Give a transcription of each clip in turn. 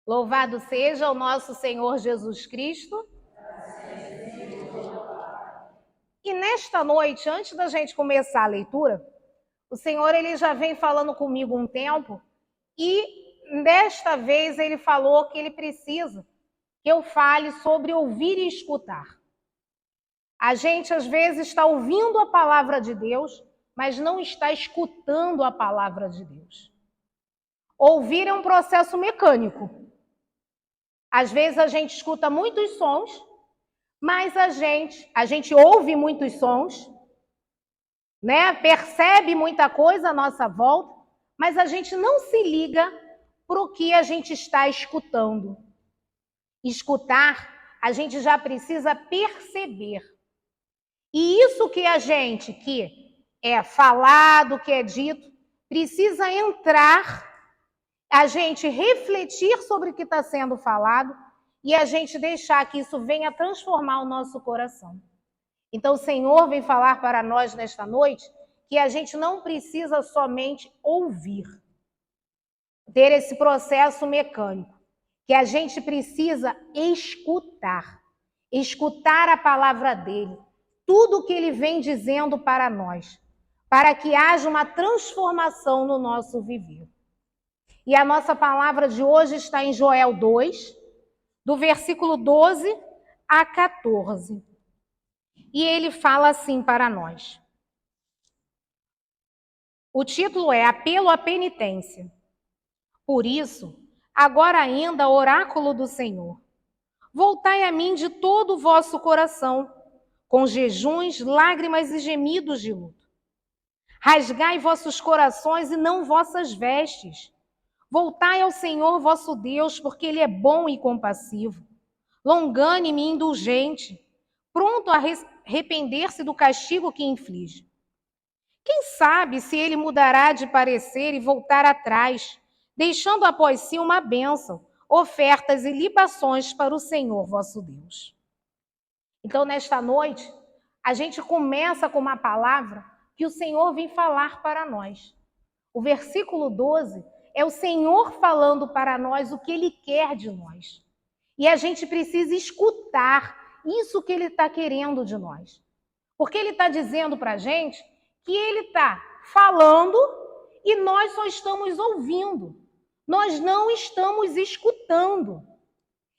Louvado seja o nosso Senhor Jesus Cristo. E nesta noite, antes da gente começar a leitura, o Senhor ele já vem falando comigo um tempo e desta vez ele falou que ele precisa que eu fale sobre ouvir e escutar. A gente às vezes está ouvindo a palavra de Deus, mas não está escutando a palavra de Deus. Ouvir é um processo mecânico. Às vezes a gente escuta muitos sons, mas a gente ouve muitos sons, né? Percebe muita coisa à nossa volta, mas a gente não se liga para o que a gente está escutando. Escutar, a gente já precisa perceber. E isso que a gente, que é falado, que é dito, precisa entrar, a gente refletir sobre o que está sendo falado e a gente deixar que isso venha transformar o nosso coração. Então, o Senhor vem falar para nós nesta noite que a gente não precisa somente ouvir, ter esse processo mecânico, que a gente precisa escutar a palavra dele, tudo o que ele vem dizendo para nós, para que haja uma transformação no nosso viver. E a nossa palavra de hoje está em Joel 2, do versículo 12 a 14. E ele fala assim para nós. O título é Apelo à Penitência. Por isso, agora ainda, oráculo do Senhor, voltai a mim de todo o vosso coração, com jejuns, lágrimas e gemidos de luto. Rasgai vossos corações e não vossas vestes. Voltai ao Senhor vosso Deus, porque Ele é bom e compassivo, longânime e indulgente, pronto a arrepender-se do castigo que inflige. Quem sabe se Ele mudará de parecer e voltar atrás, deixando após si uma bênção, ofertas e libações para o Senhor vosso Deus. Então, nesta noite, a gente começa com uma palavra que o Senhor vem falar para nós. O versículo 12 é o Senhor falando para nós o que Ele quer de nós. E a gente precisa escutar isso que Ele está querendo de nós. Porque Ele está dizendo para a gente que Ele está falando e nós só estamos ouvindo. Nós não estamos escutando.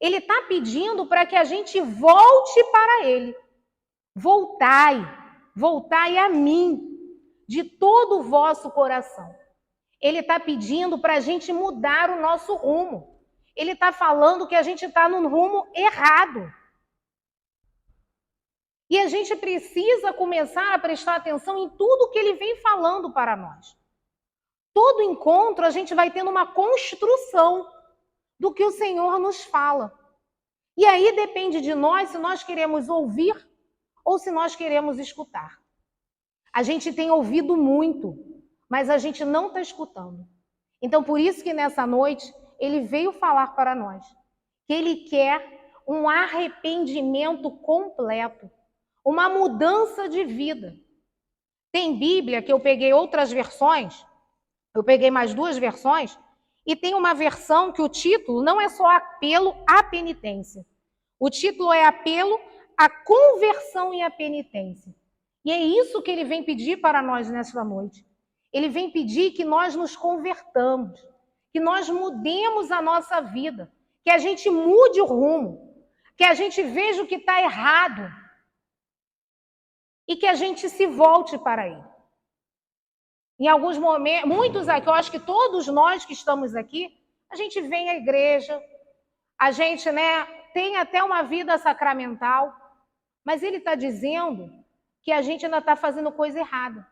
Ele está pedindo para que a gente volte para Ele. Voltai a mim, de todo o vosso coração. Ele está pedindo para a gente mudar o nosso rumo. Ele está falando que a gente está no rumo errado. E a gente precisa começar a prestar atenção em tudo que ele vem falando para nós. Todo encontro a gente vai tendo uma construção do que o Senhor nos fala. E aí depende de nós se nós queremos ouvir ou se nós queremos escutar. A gente tem ouvido muito, mas a gente não está escutando. Então, por isso que nessa noite, ele veio falar para nós que ele quer um arrependimento completo, uma mudança de vida. Tem Bíblia que eu peguei outras versões, eu peguei mais 2 versões, e tem uma versão que o título não é só apelo à penitência. O título é apelo à conversão e à penitência. E é isso que ele vem pedir para nós nesta noite. Ele vem pedir que nós nos convertamos, que nós mudemos a nossa vida, que a gente mude o rumo, que a gente veja o que está errado e que a gente se volte para Ele. Em alguns momentos, muitos aqui, eu acho que todos nós que estamos aqui, a gente vem à igreja, a gente, tem até uma vida sacramental, mas Ele está dizendo que a gente ainda está fazendo coisa errada.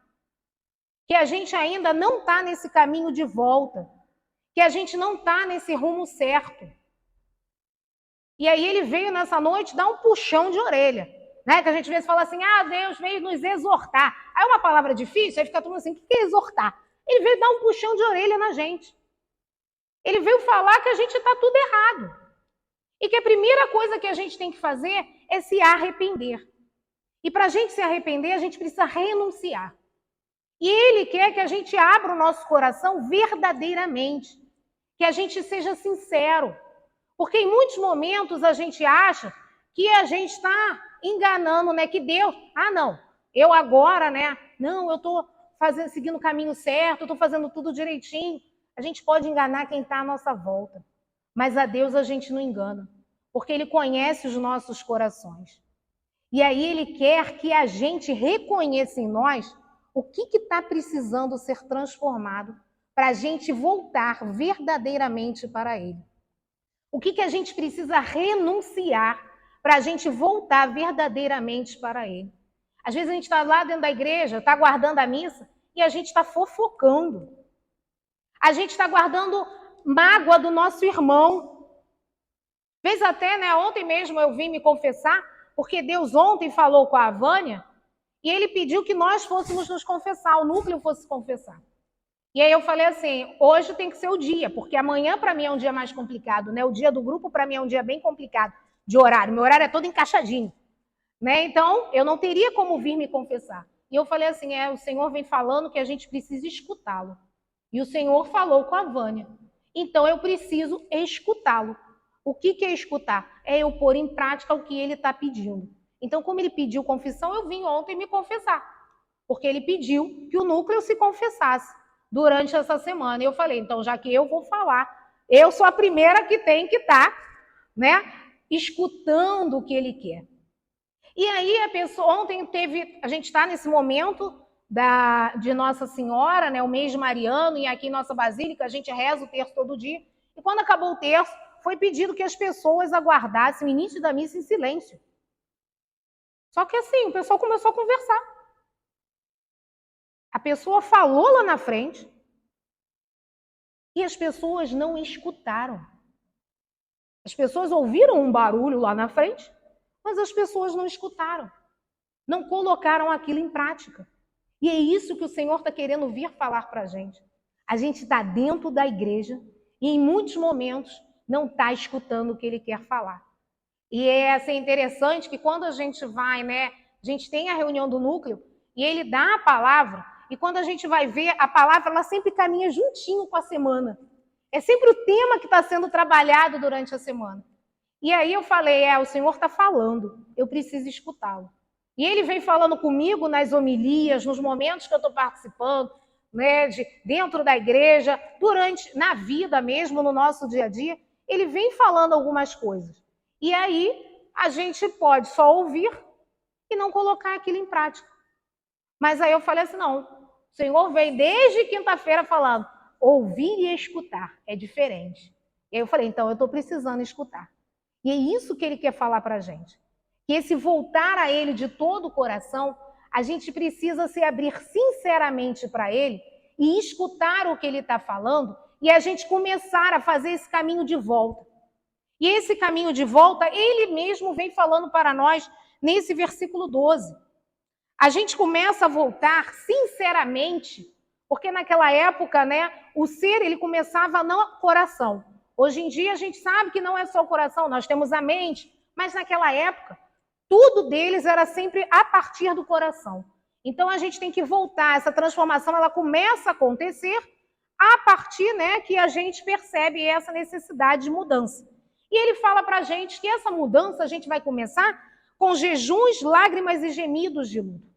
Que a gente ainda não está nesse caminho de volta, que a gente não está nesse rumo certo. E aí ele veio nessa noite dar um puxão de orelha, né? Que a gente às vezes fala assim, Deus veio nos exortar. Aí é uma palavra difícil, aí fica todo mundo assim, o que é exortar? Ele veio dar um puxão de orelha na gente. Ele veio falar que a gente está tudo errado. E que a primeira coisa que a gente tem que fazer é se arrepender. E para a gente se arrepender, a gente precisa renunciar. E Ele quer que a gente abra o nosso coração verdadeiramente, que a gente seja sincero, Porque em muitos momentos a gente acha que a gente está enganando, né? Que Deus, não, eu agora, né? Não, eu estou seguindo o caminho certo, eu estou fazendo tudo direitinho. A gente pode enganar quem está à nossa volta, mas a Deus a gente não engana, porque Ele conhece os nossos corações. E aí Ele quer que a gente reconheça em nós o que está precisando ser transformado para a gente voltar verdadeiramente para Ele. O que a gente precisa renunciar para a gente voltar verdadeiramente para Ele. Às vezes a gente está lá dentro da igreja, está guardando a missa, e a gente está fofocando. A gente está guardando mágoa do nosso irmão. Às vezes até, né, ontem mesmo eu vim me confessar, porque Deus ontem falou com a Vânia, e Ele pediu que nós fôssemos nos confessar, o núcleo fosse confessar. E aí eu falei assim, hoje tem que ser o dia, porque amanhã para mim é um dia mais complicado, né? O dia do grupo para mim é um dia bem complicado de horário. Meu horário é todo encaixadinho, né? Então eu não teria como vir me confessar. E eu falei assim, o Senhor vem falando que a gente precisa escutá-lo. E o Senhor falou com a Vânia. Então eu preciso escutá-lo. O que é escutar? É eu pôr em prática o que ele está pedindo. Então, como ele pediu confissão, eu vim ontem me confessar. Porque ele pediu que o núcleo se confessasse durante essa semana. E eu falei, então, já que eu vou falar, eu sou a primeira que tem que estar, né, escutando o que ele quer. E aí a pessoa, ontem a gente está nesse momento de Nossa Senhora, né, o mês mariano, e aqui em nossa Basílica a gente reza o terço todo dia. E quando acabou o terço, foi pedido que as pessoas aguardassem o início da missa em silêncio. Só que assim, o pessoal começou a conversar. A pessoa falou lá na frente e as pessoas não escutaram. As pessoas ouviram um barulho lá na frente, mas as pessoas não escutaram. Não colocaram aquilo em prática. E é isso que o Senhor está querendo vir falar para a gente. A gente está dentro da igreja e em muitos momentos não está escutando o que Ele quer falar. E é assim, interessante que quando a gente vai, né, a gente tem a reunião do núcleo e ele dá a palavra, e quando a gente vai ver, a palavra ela sempre caminha juntinho com a semana. É sempre o tema que está sendo trabalhado durante a semana. E aí eu falei, o Senhor está falando, eu preciso escutá-lo. E ele vem falando comigo nas homilias, nos momentos que eu estou participando, né, dentro da igreja, na vida mesmo, no nosso dia a dia, ele vem falando algumas coisas. E aí a gente pode só ouvir e não colocar aquilo em prática. Mas aí eu falei assim, não, o Senhor vem desde quinta-feira falando, ouvir e escutar é diferente. E aí eu falei, então eu estou precisando escutar. E é isso que ele quer falar para a gente. Que esse voltar a ele de todo o coração, a gente precisa se abrir sinceramente para ele e escutar o que ele está falando e a gente começar a fazer esse caminho de volta. E esse caminho de volta, ele mesmo vem falando para nós nesse versículo 12. A gente começa a voltar sinceramente, porque naquela época, né, o ser ele começava no coração. Hoje em dia a gente sabe que não é só o coração, nós temos a mente, mas naquela época tudo deles era sempre a partir do coração. Então a gente tem que voltar, essa transformação ela começa a acontecer a partir, né, que a gente percebe essa necessidade de mudança. E ele fala para a gente que essa mudança a gente vai começar com jejuns, lágrimas e gemidos de luto.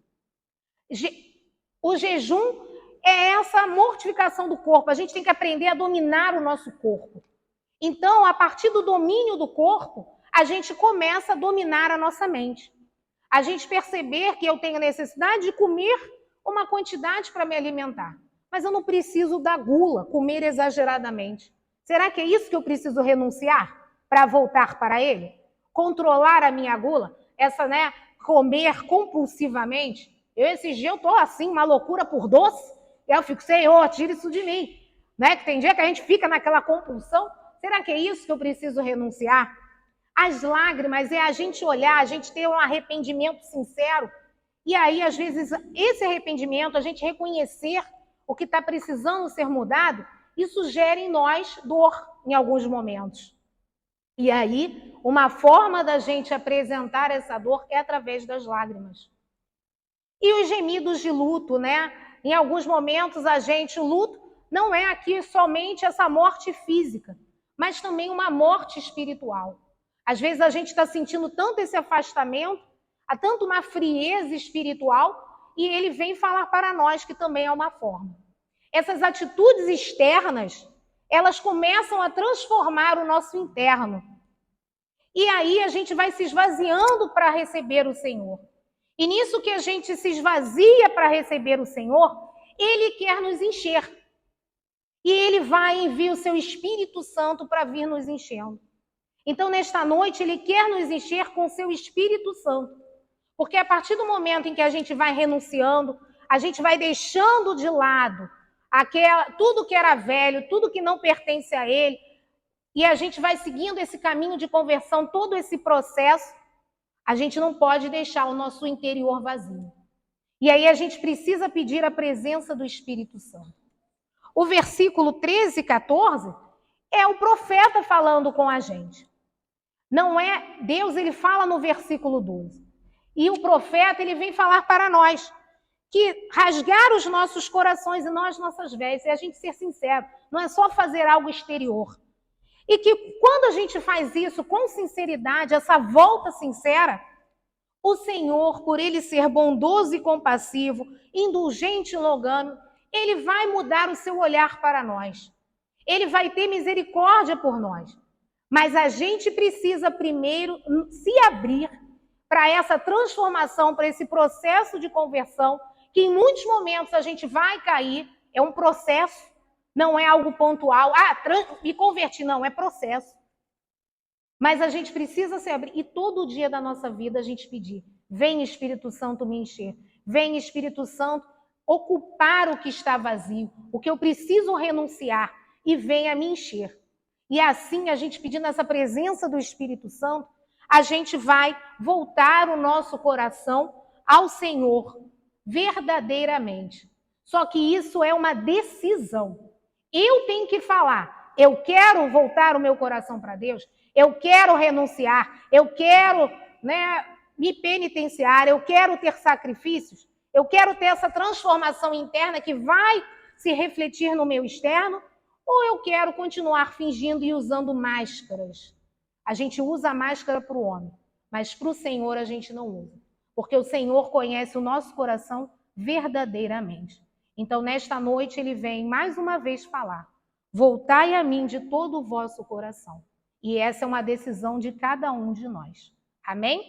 O jejum é essa mortificação do corpo. A gente tem que aprender a dominar o nosso corpo. Então, a partir do domínio do corpo, a gente começa a dominar a nossa mente. A gente perceber que eu tenho a necessidade de comer uma quantidade para me alimentar. Mas eu não preciso da gula, comer exageradamente. Será que é isso que eu preciso renunciar para voltar para ele? Controlar a minha gula? Essa, né, comer compulsivamente? Esses dias eu estou assim, uma loucura por doce, e eu fico, Senhor, tira isso de mim. Né? Que tem dia que a gente fica naquela compulsão. Será que é isso que eu preciso renunciar? As lágrimas é a gente olhar, a gente ter um arrependimento sincero. E aí, às vezes, esse arrependimento, a gente reconhecer o que está precisando ser mudado, isso gera em nós dor em alguns momentos. E aí, uma forma da gente apresentar essa dor é através das lágrimas. E os gemidos de luto, né? Em alguns momentos, o luto não é aqui somente essa morte física, mas também uma morte espiritual. Às vezes a gente está sentindo tanto esse afastamento, há tanto uma frieza espiritual, e ele vem falar para nós que também é uma forma. Essas atitudes externas, elas começam a transformar o nosso interno. E aí a gente vai se esvaziando para receber o Senhor. E nisso que a gente se esvazia para receber o Senhor, Ele quer nos encher. E Ele vai enviar o seu Espírito Santo para vir nos enchendo. Então, nesta noite, Ele quer nos encher com o seu Espírito Santo. Porque a partir do momento em que a gente vai renunciando, a gente vai deixando de lado tudo que era velho, tudo que não pertence a Ele, e a gente vai seguindo esse caminho de conversão, todo esse processo, a gente não pode deixar o nosso interior vazio. E aí a gente precisa pedir a presença do Espírito Santo. O versículo 13 e 14 é o profeta falando com a gente. Não é Deus, ele fala no versículo 12. E o profeta, ele vem falar para nós que rasgar os nossos corações e não as nossas vestes, é a gente ser sincero, não é só fazer algo exterior. E que quando a gente faz isso com sinceridade, essa volta sincera, o Senhor, por Ele ser bondoso e compassivo, indulgente e longano, Ele vai mudar o seu olhar para nós. Ele vai ter misericórdia por nós. Mas a gente precisa primeiro se abrir para essa transformação, para esse processo de conversão, que em muitos momentos a gente vai cair, é um processo, não é algo pontual. Me converti, não, é processo. Mas a gente precisa se abrir e todo dia da nossa vida a gente pedir: vem Espírito Santo me encher, vem Espírito Santo ocupar o que está vazio, o que eu preciso renunciar, e venha me encher. E assim, a gente pedindo essa presença do Espírito Santo, a gente vai voltar o nosso coração ao Senhor verdadeiramente. Só que isso é uma decisão. Eu tenho que falar: eu quero voltar o meu coração para Deus, eu quero renunciar, eu quero, me penitenciar, eu quero ter sacrifícios, eu quero ter essa transformação interna que vai se refletir no meu externo, ou eu quero continuar fingindo e usando máscaras. A gente usa a máscara para o homem, mas para o Senhor a gente não usa, porque o Senhor conhece o nosso coração verdadeiramente. Então, nesta noite, Ele vem mais uma vez falar: voltai a mim de todo o vosso coração. E essa é uma decisão de cada um de nós. Amém?